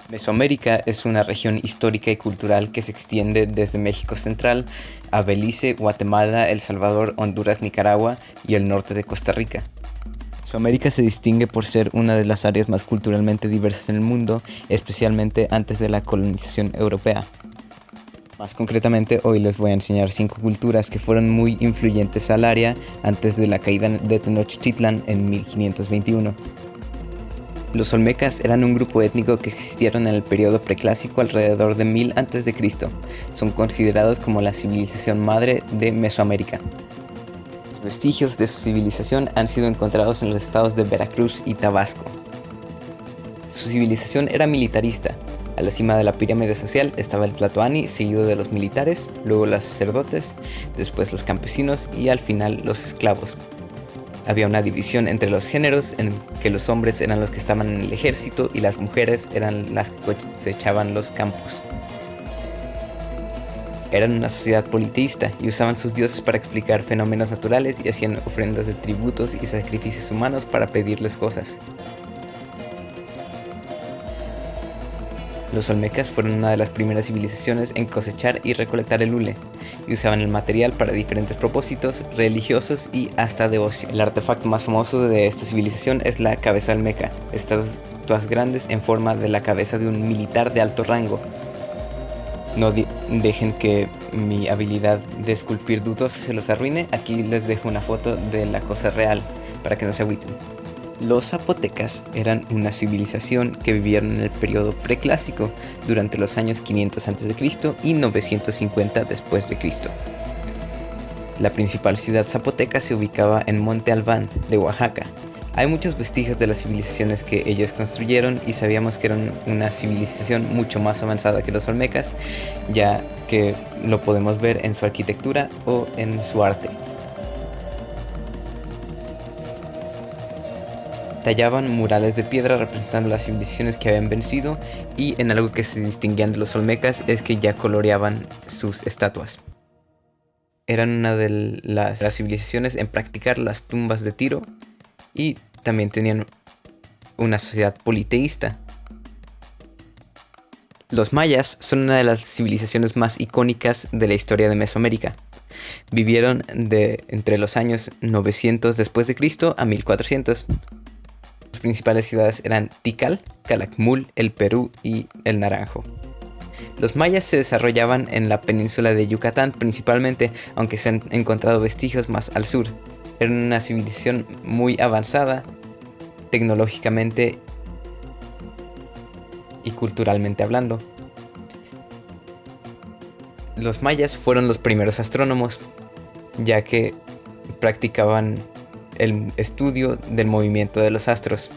Mesoamérica es una región histórica y cultural que se extiende desde México Central a Belice, Guatemala, El Salvador, Honduras, Nicaragua y el norte de Costa Rica. Mesoamérica se distingue por ser una de las áreas más culturalmente diversas en el mundo, especialmente antes de la colonización europea. Más concretamente, hoy les voy a enseñar 5 culturas que fueron muy influyentes al área antes de la caída de Tenochtitlan en 1521. Los olmecas eran un grupo étnico que existieron en el periodo preclásico alrededor de 1000 a.C. Son considerados como la civilización madre de Mesoamérica. Los vestigios de su civilización han sido encontrados en los estados de Veracruz y Tabasco. Su civilización era militarista. A la cima de la pirámide social estaba el Tlatoani, seguido de los militares, luego los sacerdotes, después los campesinos y al final los esclavos. Había una división entre los géneros en que los hombres eran los que estaban en el ejército y las mujeres eran las que cosechaban los campos. Eran una sociedad politeísta y usaban sus dioses para explicar fenómenos naturales y hacían ofrendas de tributos y sacrificios humanos para pedirles cosas. Los olmecas fueron una de las primeras civilizaciones en cosechar y recolectar el hule, y usaban el material para diferentes propósitos religiosos y hasta de ocio. El artefacto más famoso de esta civilización es la cabeza olmeca, estatuas grandes en forma de la cabeza de un militar de alto rango. No dejen que mi habilidad de esculpir dudosa se los arruine. Aquí les dejo una foto de la cosa real para que no se agüiten. Los zapotecas eran una civilización que vivieron en el periodo preclásico durante los años 500 a.C. y 950 después de Cristo. La principal ciudad zapoteca se ubicaba en Monte Albán de Oaxaca. Hay muchos vestigios de las civilizaciones que ellos construyeron y sabíamos que eran una civilización mucho más avanzada que los olmecas, ya que lo podemos ver en su arquitectura o en su arte. Tallaban murales de piedra representando las civilizaciones que habían vencido, y en algo que se distinguían de los olmecas es que ya coloreaban sus estatuas. Eran una de las civilizaciones en practicar las tumbas de tiro y también tenían una sociedad politeísta. Los mayas son una de las civilizaciones más icónicas de la historia de Mesoamérica. Vivieron entre los años 900 después de Cristo a 1400. Las principales ciudades eran Tikal, Calakmul, el Perú y el Naranjo. Los mayas se desarrollaban en la península de Yucatán principalmente, aunque se han encontrado vestigios más al sur. Eran una civilización muy avanzada tecnológicamente y culturalmente hablando. Los mayas fueron los primeros astrónomos, ya que practicaban el estudio del movimiento de los astros.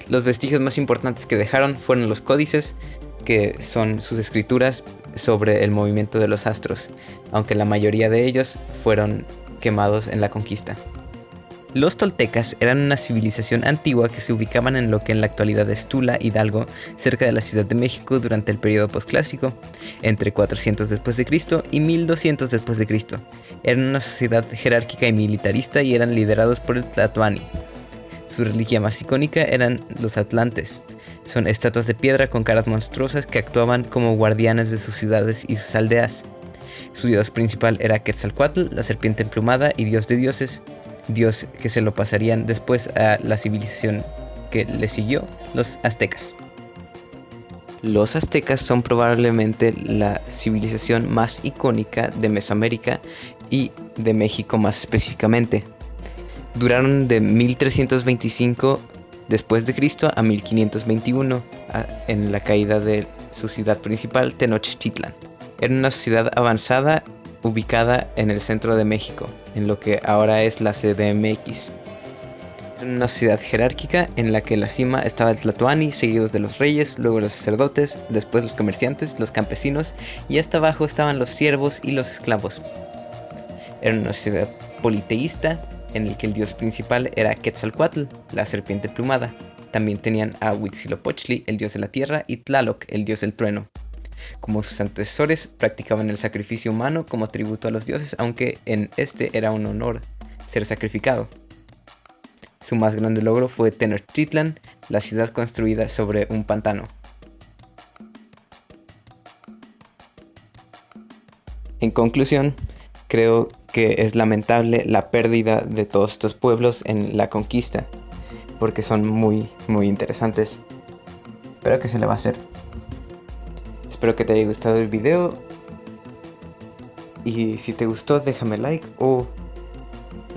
Los vestigios más importantes que dejaron fueron los códices, que son sus escrituras sobre el movimiento de los astros, aunque la mayoría de ellos fueron quemados en la conquista. Los toltecas eran una civilización antigua que se ubicaban en lo que en la actualidad es Tula, Hidalgo, cerca de la Ciudad de México durante el periodo posclásico, entre 400 después de Cristo y 1200 después de Cristo. Eran una sociedad jerárquica y militarista y eran liderados por el Tlatoani. Su reliquia más icónica eran los atlantes. Son estatuas de piedra con caras monstruosas que actuaban como guardianes de sus ciudades y sus aldeas. Su dios principal era Quetzalcóatl, la serpiente emplumada y dios de dioses, dios que se lo pasarían después a la civilización que le siguió, los aztecas. Los aztecas son probablemente la civilización más icónica de Mesoamérica y de México más específicamente. Duraron de 1325 después de Cristo a 1521 en la caída de su ciudad principal, Tenochtitlan. Era una sociedad avanzada ubicada en el centro de México, en lo que ahora es la CDMX. Era una sociedad jerárquica en la que en la cima estaba el Tlatoani, seguidos de los reyes, luego los sacerdotes, después los comerciantes, los campesinos, y hasta abajo estaban los siervos y los esclavos. Era una sociedad politeísta en el que el dios principal era Quetzalcóatl, la serpiente plumada. También tenían a Huitzilopochtli, el dios de la tierra, y Tlaloc, el dios del trueno. Como sus antecesores, practicaban el sacrificio humano como tributo a los dioses, aunque en este era un honor ser sacrificado. Su más grande logro fue Tenochtitlan, la ciudad construida sobre un pantano. En conclusión, creo que es lamentable la pérdida de todos estos pueblos en la conquista, porque son muy, muy interesantes. Pero ¿qué se le va a hacer? Espero que te haya gustado el video. Y si te gustó, déjame like o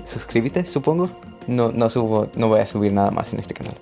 suscríbete, supongo. No voy a subir nada más en este canal.